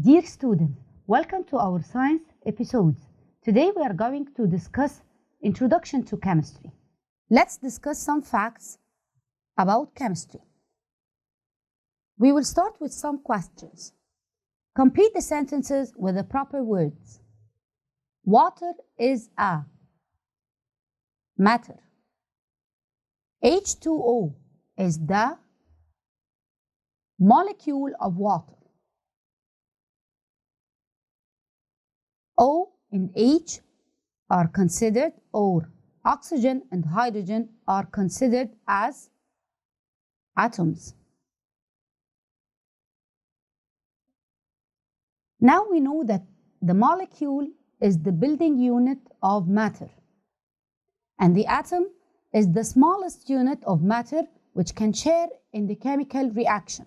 Dear students, welcome to our science episodes. Today we are going to discuss Introduction to Chemistry. Let's discuss some facts about chemistry. We will start with some questions. Complete the sentences with the proper words. Water is a matter. H2O is the molecule of water. O and H are considered, or oxygen and hydrogen are considered as atoms. Now we know that the molecule is the building unit of matter, and the atom is the smallest unit of matter which can share in the chemical reaction.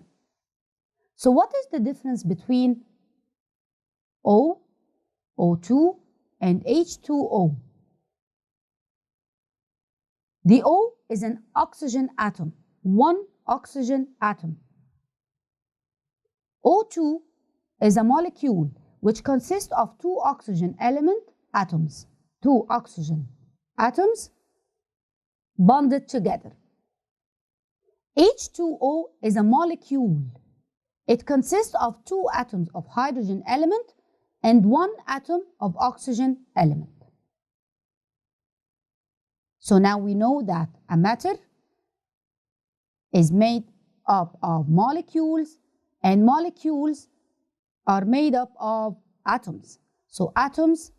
So what is the difference between O, O2 and H2O? The O is an oxygen atom, one oxygen atom. O2 is a molecule which consists of two oxygen atoms bonded together. H2O is a molecule. It consists of two atoms of hydrogen element and one atom of oxygen element. So now we know that a matter is made up of molecules, and molecules are made up of atoms. So atoms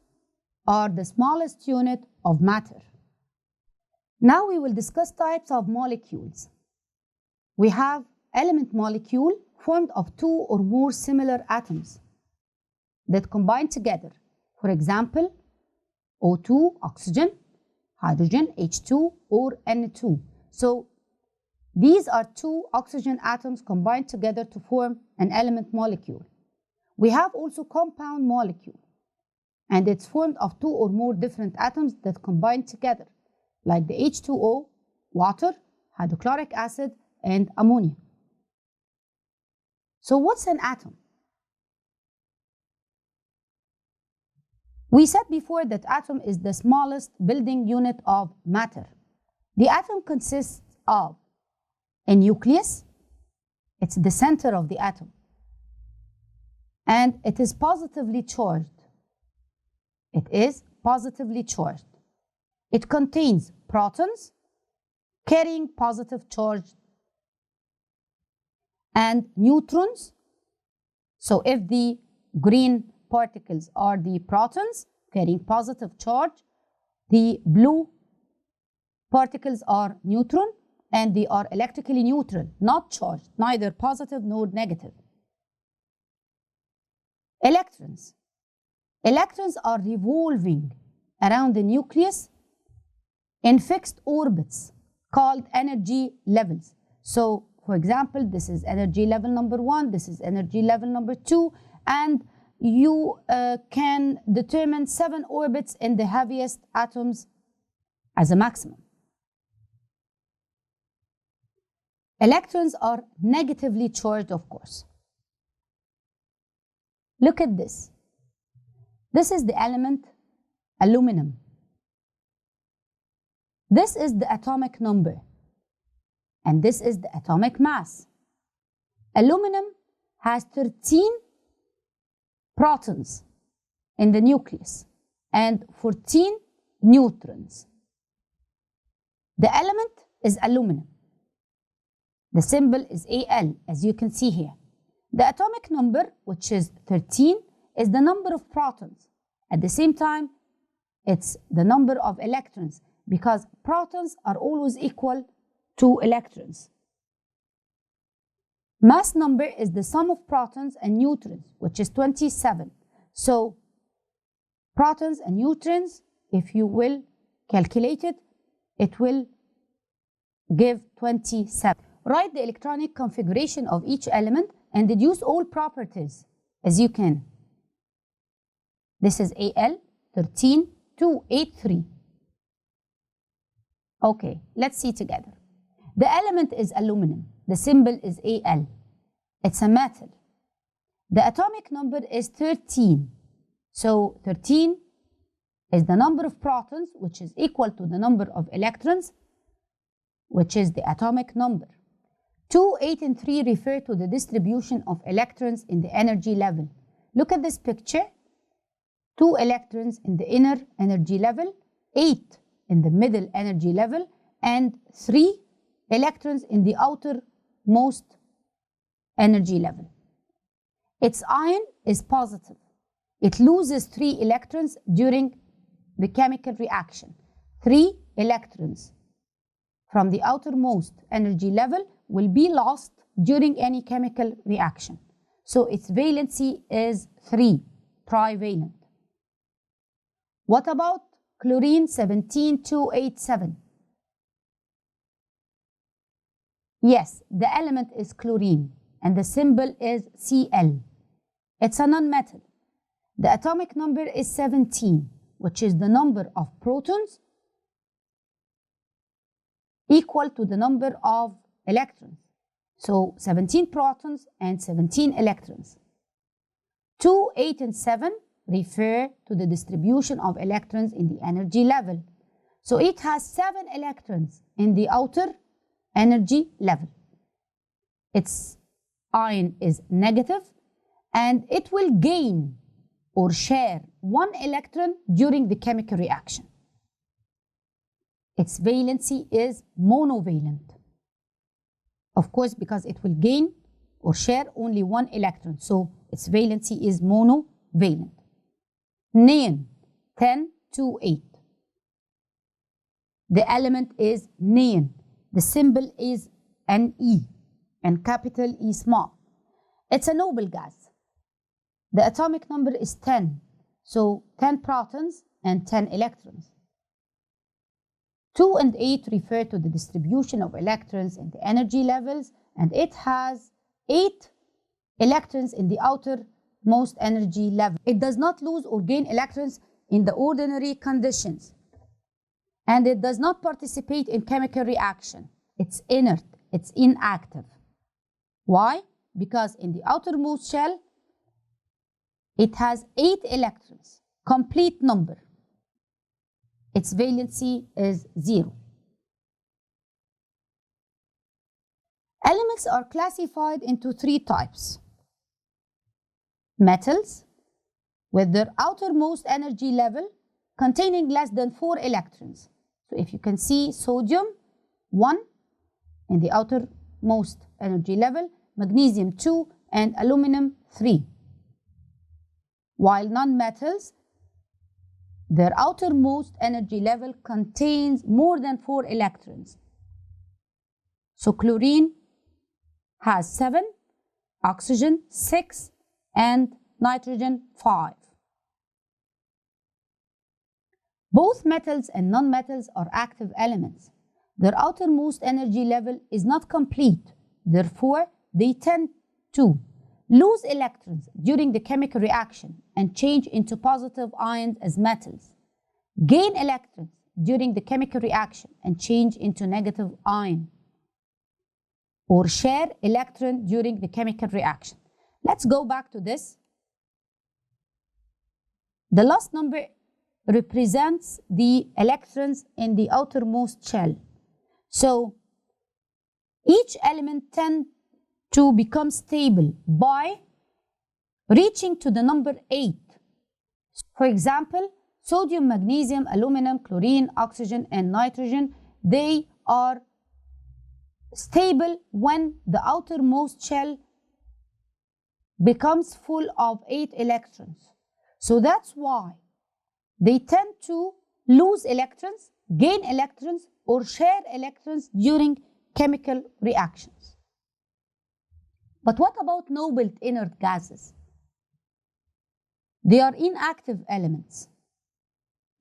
are the smallest unit of matter. Now we will discuss types of molecules. We have element molecule formed of two or more similar atoms that combine together. For example, O2, oxygen, hydrogen, H2, or N2. So these are two oxygen atoms combined together to form an element molecule. We have also compound molecule, and it's formed of two or more different atoms that combine together, like the H2O, water, hydrochloric acid, and ammonia. So what's an atom? We said before that atom is the smallest building unit of matter. The atom consists of a nucleus, it's the center of the atom, and it is positively charged. It is positively charged. It contains protons carrying positive charge and neutrons. So if the green particles are the protons carrying positive charge, the blue particles are neutron, and they are electrically neutral, not charged, neither positive nor negative. Electrons. Electrons are revolving around the nucleus in fixed orbits called energy levels. So, for example, this is energy level number 1, this is energy level number 2, and you can determine 7 orbits in the heaviest atoms as a maximum. Electrons are negatively charged, of course. Look at this. This is the element aluminum. This is the atomic number, and this is the atomic mass. Aluminum has 13 protons in the nucleus and 14 neutrons. The element is aluminum. The symbol is Al, as you can see here. The atomic number, which is 13, is the number of protons. At the same time, it's the number of electrons, because protons are always equal to electrons. Mass number is the sum of protons and neutrons, which is 27. So protons and neutrons, if you will calculate it, it will give 27. Write the electronic configuration of each element and deduce all properties as you can. This is Al 13283. Okay, let's see together. The element is aluminum. The symbol is Al. It's a metal. The atomic number is 13. So 13 is the number of protons, which is equal to the number of electrons, which is the atomic number. 2, 8, and 3 refer to the distribution of electrons in the energy level. Look at this picture. 2 electrons in the inner energy level, 8 in the middle energy level, and 3 electrons in the outermost energy level. Its ion is positive. It loses 3 electrons during the chemical reaction. 3 electrons from the outermost energy level will be lost during any chemical reaction. So its valency is 3, trivalent. What about chlorine 17287? Yes, the element is chlorine and the symbol is Cl. It's a nonmetal. The atomic number is 17, which is the number of protons equal to the number of electrons. So 17 protons and 17 electrons. 2, 8, and 7 refer to the distribution of electrons in the energy level. So it has 7 electrons in the outer energy level. Its ion is negative and it will gain or share 1 electron during the chemical reaction. Its valency is monovalent. Of course, because it will gain or share only 1 electron, so its valency is monovalent. Neon 1028. The element is neon. The symbol is Ne and capital E small. It's a noble gas. The atomic number is 10, so 10 protons and 10 electrons. 2 and 8 refer to the distribution of electrons in the energy levels, and it has 8 electrons in the outermost energy level. It does not lose or gain electrons in the ordinary conditions, and it does not participate in chemical reaction. It's inert, it's inactive. Why? Because in the outermost shell, it has 8 electrons, complete number. Its valency is 0. Elements are classified into 3 types. Metals, with their outermost energy level containing less than 4 electrons. So if you can see sodium 1 in the outermost energy level, magnesium 2, and aluminum 3. While nonmetals, their outermost energy level contains more than 4 electrons. So chlorine has 7, oxygen 6, and nitrogen 5. Both metals and nonmetals are active elements. Their outermost energy level is not complete. Therefore, they tend to lose electrons during the chemical reaction and change into positive ions as metals, gain electrons during the chemical reaction and change into negative ion, or share electron during the chemical reaction. Let's go back to this. The last number represents the electrons in the outermost shell. So each element tends to become stable by reaching to the number 8. For example, sodium, magnesium, aluminum, chlorine, oxygen, and nitrogen, they are stable when the outermost shell becomes full of 8 electrons. So that's why they tend to lose electrons, gain electrons, or share electrons during chemical reactions. But what about noble inert gases? They are inactive elements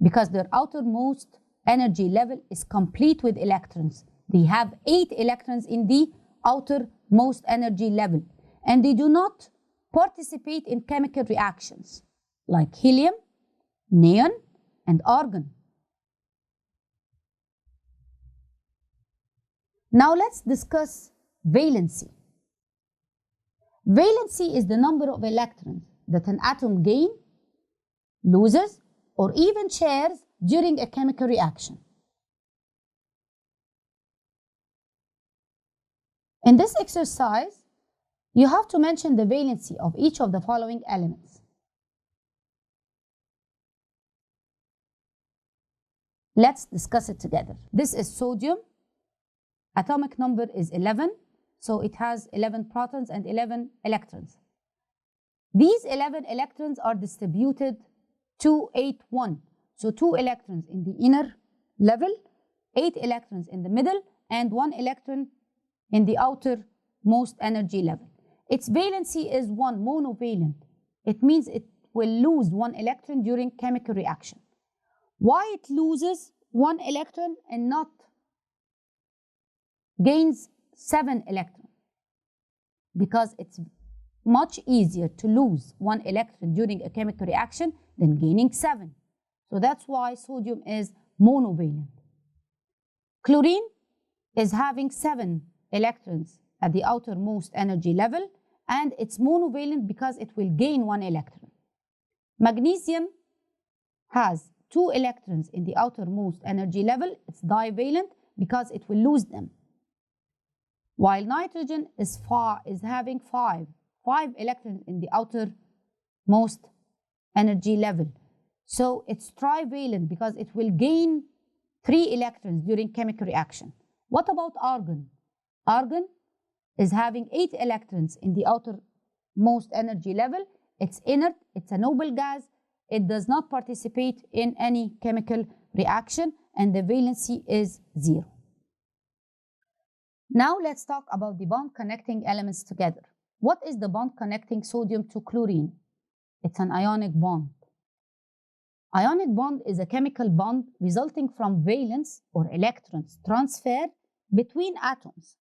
because their outermost energy level is complete with electrons. They have 8 electrons in the outermost energy level, and they do not participate in chemical reactions like helium, neon, and argon. Now let's discuss valency. Valency is the number of electrons that an atom gains, loses, or even shares during a chemical reaction. In this exercise, you have to mention the valency of each of the following elements. Let's discuss it together. This is sodium. Atomic number is 11, so it has 11 protons and 11 electrons. These 11 electrons are distributed 2, 8, 1. So 2 electrons in the inner level, 8 electrons in the middle, and 1 electron in the outermost energy level. Its valency is 1, monovalent. It means it will lose 1 electron during chemical reaction. Why it loses 1 electron and not gains 7 electrons? Because it's much easier to lose 1 electron during a chemical reaction than gaining 7. So that's why sodium is monovalent. Chlorine is having 7 electrons at the outermost energy level, and it's monovalent because it will gain 1 electron. Magnesium has 2 electrons in the outermost energy level. It's divalent because it will lose them. While nitrogen is having 5 electrons in the outermost energy level. So it's trivalent because it will gain 3 electrons during chemical reaction. What about argon? Argon is having 8 electrons in the outermost energy level. It's inert, it's a noble gas. It does not participate in any chemical reaction, and the valency is 0. Now let's talk about the bond connecting elements together. What is the bond connecting sodium to chlorine? It's an ionic bond. Ionic bond is a chemical bond resulting from valence or electrons transfer between atoms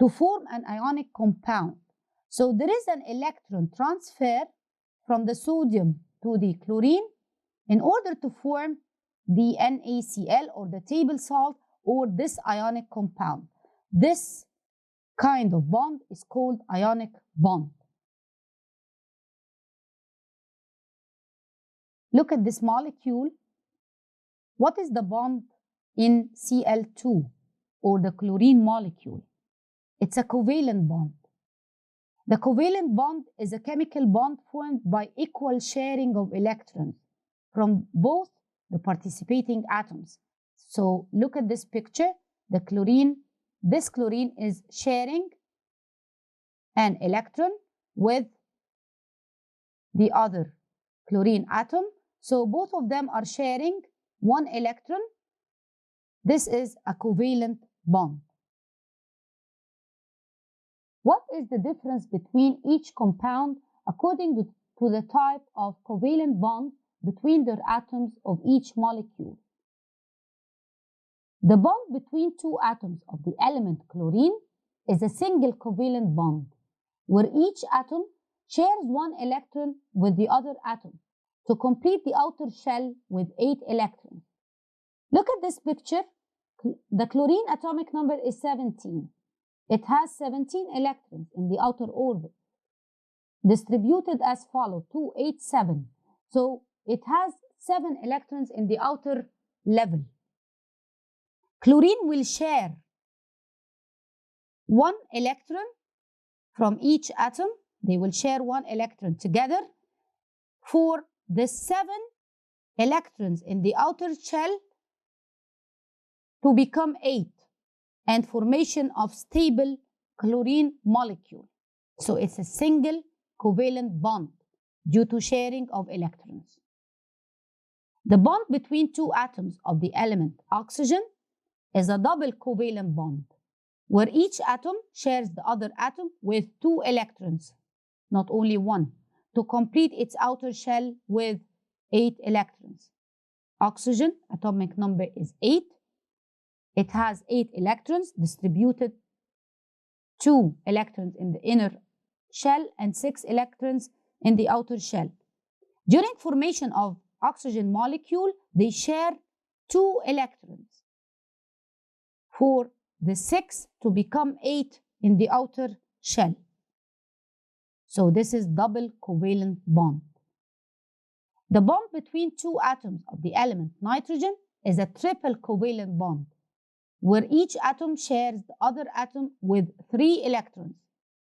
to form an ionic compound. So there is an electron transfer from the sodium to the chlorine in order to form the NaCl or the table salt or this ionic compound. This kind of bond is called ionic bond. Look at this molecule. What is the bond in Cl2 or the chlorine molecule? It's a covalent bond. The covalent bond is a chemical bond formed by equal sharing of electrons from both the participating atoms. So look at this picture. The chlorine, this chlorine is sharing an electron with the other chlorine atom. So both of them are sharing 1 electron. This is a covalent bond. What is the difference between each compound according to the type of covalent bond between the atoms of each molecule? The bond between 2 atoms of the element chlorine is a single covalent bond, where each atom shares 1 electron with the other atom to complete the outer shell with 8 electrons. Look at this picture. The chlorine atomic number is 17. It has 17 electrons in the outer orbit, distributed as follows: 2, 8, 7. So it has 7 electrons in the outer level. Chlorine will share 1 electron from each atom. They will share 1 electron together for the 7 electrons in the outer shell to become 8 and formation of stable chlorine molecule. So it's a single covalent bond due to sharing of electrons. The bond between 2 atoms of the element oxygen is a double covalent bond, where each atom shares the other atom with 2 electrons, not only 1, to complete its outer shell with 8 electrons. Oxygen atomic number is 8. It has 8 electrons distributed, 2 electrons in the inner shell and 6 electrons in the outer shell. During formation of oxygen molecule, they share 2 electrons for the 6 to become 8 in the outer shell. So this is double covalent bond. The bond between two atoms of the element nitrogen is a triple covalent bond, where each atom shares the other atom with 3 electrons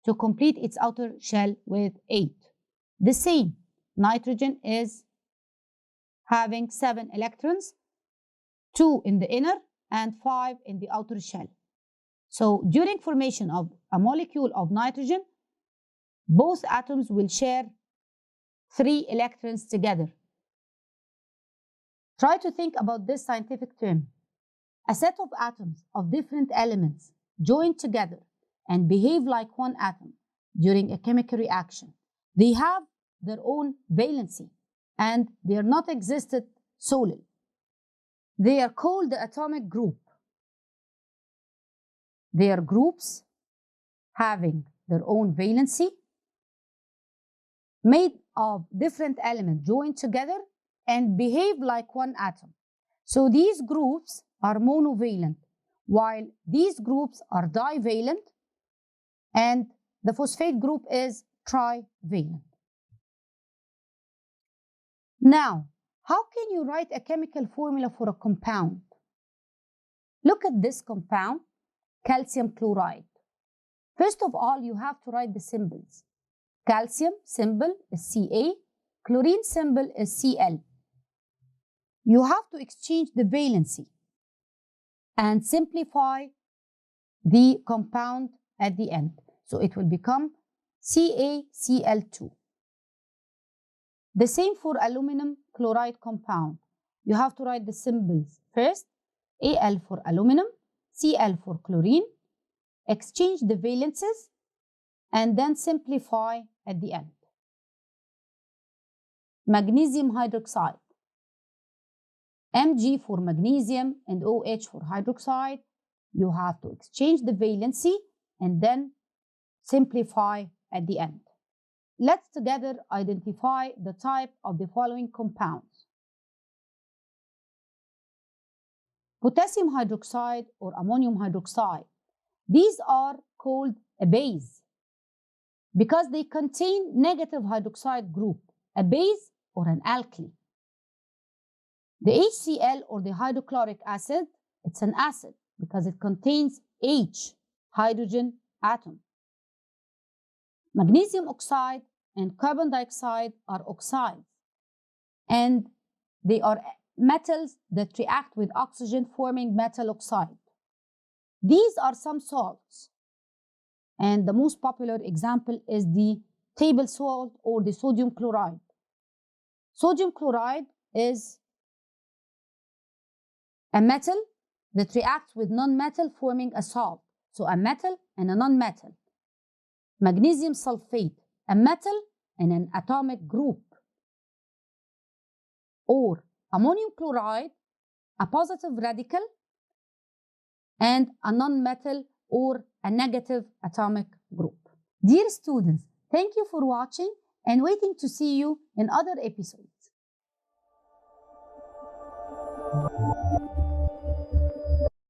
to complete its outer shell with 8. The same, nitrogen is having 7 electrons, 2 in the inner and 5 in the outer shell. So during formation of a molecule of nitrogen, both atoms will share 3 electrons together. Try to think about this scientific term. A set of atoms of different elements join together and behave like one atom during a chemical reaction. They have their own valency and they are not existed solely. They are called the atomic group. They are groups having their own valency, made of different elements joined together and behave like one atom. So these groups are monovalent, while these groups are divalent, and the phosphate group is trivalent. Now, how can you write a chemical formula for a compound? Look at this compound, calcium chloride. First of all, you have to write the symbols. Calcium symbol is Ca, chlorine symbol is Cl. You have to exchange the valency and simplify the compound at the end. So it will become CaCl2. The same for aluminum chloride compound. You have to write the symbols first, Al for aluminum, Cl for chlorine, exchange the valences, and then simplify at the end. Magnesium hydroxide. Mg for magnesium and OH for hydroxide. You have to exchange the valency and then simplify at the end. Let's together identify the type of the following compounds. Potassium hydroxide or ammonium hydroxide. These are called a base because they contain negative hydroxide group, a base or an alkali. The HCl or the hydrochloric acid, it's an acid because it contains H, hydrogen atom. Magnesium oxide and carbon dioxide are oxides, and they are metals that react with oxygen forming metal oxide. These are some salts, and the most popular example is the table salt or the sodium chloride. Sodium chloride is a metal that reacts with non-metal forming a salt. So a metal and a non-metal. Magnesium sulfate, a metal and an atomic group. Or ammonium chloride, a positive radical and a non-metal or a negative atomic group. Dear students, thank you for watching and waiting to see you in other episodes.